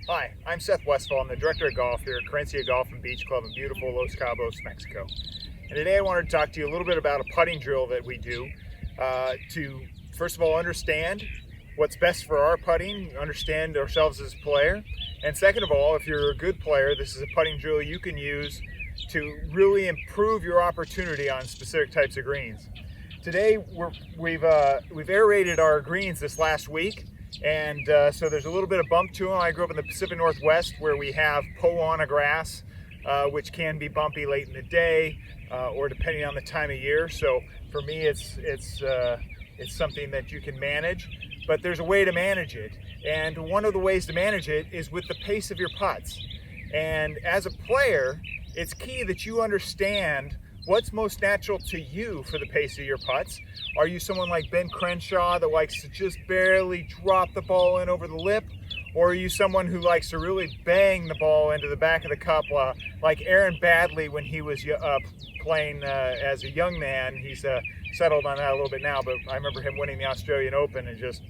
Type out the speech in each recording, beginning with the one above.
Hi, I'm Seth Westfall. I'm the Director of Golf here at QUERENCIA Golf and Beach Club in beautiful Los Cabos, Mexico. And today I wanted to talk to you a little bit about a putting drill that we do to, first of all, understand what's best for our putting, understand ourselves as a player. And second of all, if you're a good player, this is a putting drill you can use to really improve your opportunity on specific types of greens. Today we've aerated our greens this last week. And so there's a little bit of bump to them. I grew up in the Pacific Northwest where we have poana grass, which can be bumpy late in the day or depending on the time of year. So for me, it's something that you can manage, but there's a way to manage it. And one of the ways to manage it is with the pace of your putts. And as a player, it's key that you understand what's most natural to you for the pace of your putts. Are you someone like Ben Crenshaw that likes to just barely drop the ball in over the lip? Or are you someone who likes to really bang the ball into the back of the cup like Aaron Badley when he was playing as a young man? He's settled on that a little bit now, but I remember him winning the Australian Open and just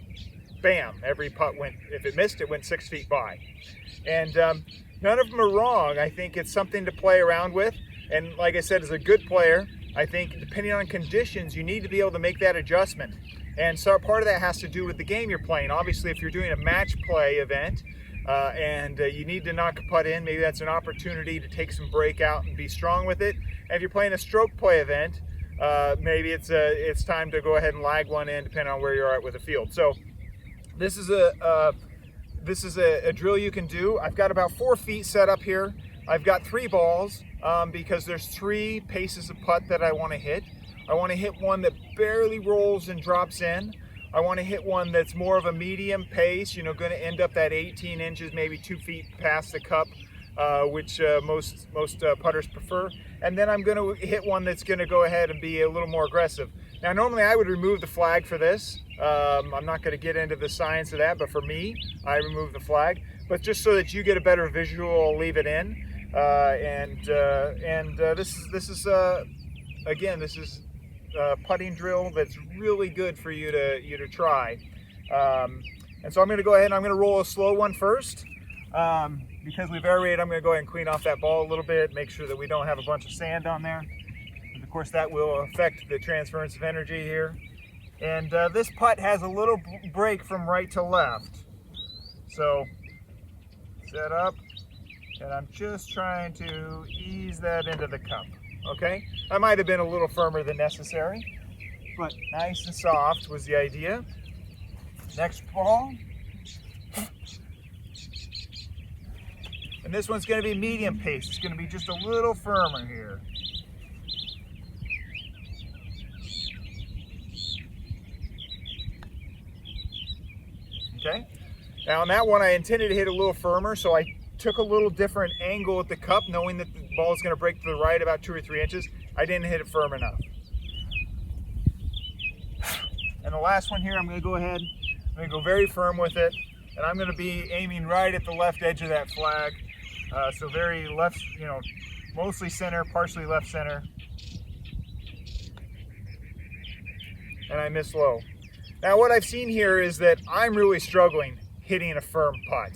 bam, every putt went, if it missed, it went 6 feet by. And none of them are wrong. I think it's something to play around with. And like I said, as a good player, I think depending on conditions, you need to be able to make that adjustment. And so part of that has to do with the game you're playing. Obviously, if you're doing a match play event and you need to knock a putt in, maybe that's an opportunity to take some break out and be strong with it. And if you're playing a stroke play event, maybe it's time to go ahead and lag one in depending on where you're at with the field. So this is a drill you can do. I've got about 4 feet set up here. I've got 3 balls because there's 3 paces of putt that I want to hit. I want to hit one that barely rolls and drops in. I want to hit one that's more of a medium pace, going to end up that 18 inches, maybe 2 feet past the cup, which most putters prefer. And then I'm going to hit one that's going to go ahead and be a little more aggressive. Now, normally I would remove the flag for this. I'm not going to get into the science of that, but for me, I remove the flag. But just so that you get a better visual, I'll leave it in. This is a putting drill that's really good for you to try. And so I'm going to go ahead and I'm going to roll a slow one first. Because we've aerated, I'm going to go ahead and clean off that ball a little bit, make sure that we don't have a bunch of sand on there. And of course that will affect the transference of energy here. And this putt has a little break from right to left. So set up. And I'm just trying to ease that into the cup, okay? I might have been a little firmer than necessary, but nice and soft was the idea. Next ball. And this one's gonna be medium pace. It's gonna be just a little firmer here. Okay? Now on that one, I intended to hit a little firmer, so I took a little different angle at the cup, knowing that the ball is going to break to the right about 2 or 3 inches. I didn't hit it firm enough. And the last one here, I'm going to go ahead, I'm going to go very firm with it, and I'm going to be aiming right at the left edge of that flag. So very left, mostly center, partially left center. And I miss low. Now what I've seen here is that I'm really struggling hitting a firm putt.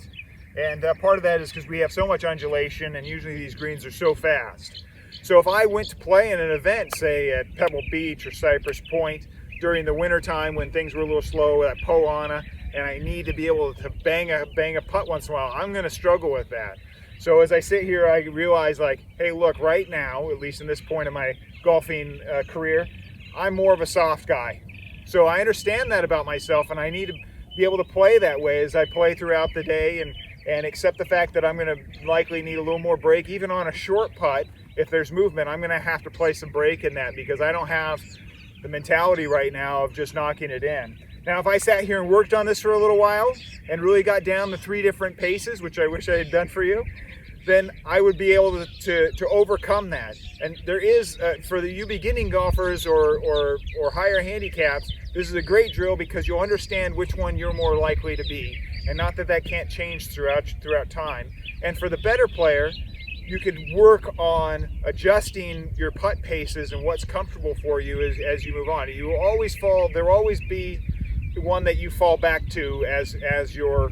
And part of that is because we have so much undulation and usually these greens are so fast. So if I went to play in an event, say at Pebble Beach or Cypress Point during the winter time when things were a little slow at Poana, and I need to be able to bang a putt once in a while, I'm going to struggle with that. So as I sit here, I realize hey, look, right now, at least in this point of my golfing career, I'm more of a soft guy. So I understand that about myself, and I need to be able to play that way as I play throughout the day and accept the fact that I'm going to likely need a little more break. Even on a short putt, if there's movement, I'm going to have to play some break in that because I don't have the mentality right now of just knocking it in. Now, if I sat here and worked on this for a little while and really got down to 3 different paces, which I wish I had done for you, then I would be able to overcome that. And there is, for you beginning golfers or higher handicaps, this is a great drill because you'll understand which one you're more likely to be. And not that that can't change throughout time. And for the better player, you could work on adjusting your putt paces and what's comfortable for you as you move on. You will always fall, there will always be one that you fall back to as your,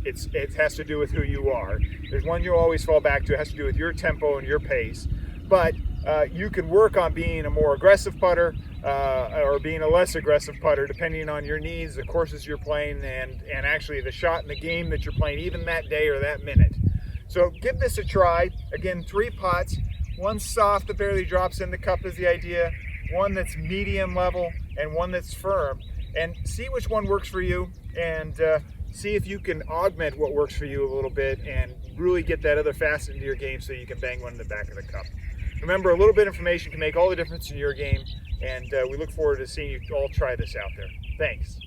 it has to do with who you are. There's one you always fall back to. It has to do with your tempo and your pace. But you can work on being a more aggressive putter or being a less aggressive putter depending on your needs, the courses you're playing, and actually the shot in the game that you're playing even that day or that minute. So give this a try. Again, 3 pots. One soft that barely drops in the cup is the idea, one that's medium level, and one that's firm. And see which one works for you, and see if you can augment what works for you a little bit and really get that other facet into your game so you can bang one in the back of the cup. Remember, a little bit of information can make all the difference in your game, and we look forward to seeing you all try this out there. Thanks.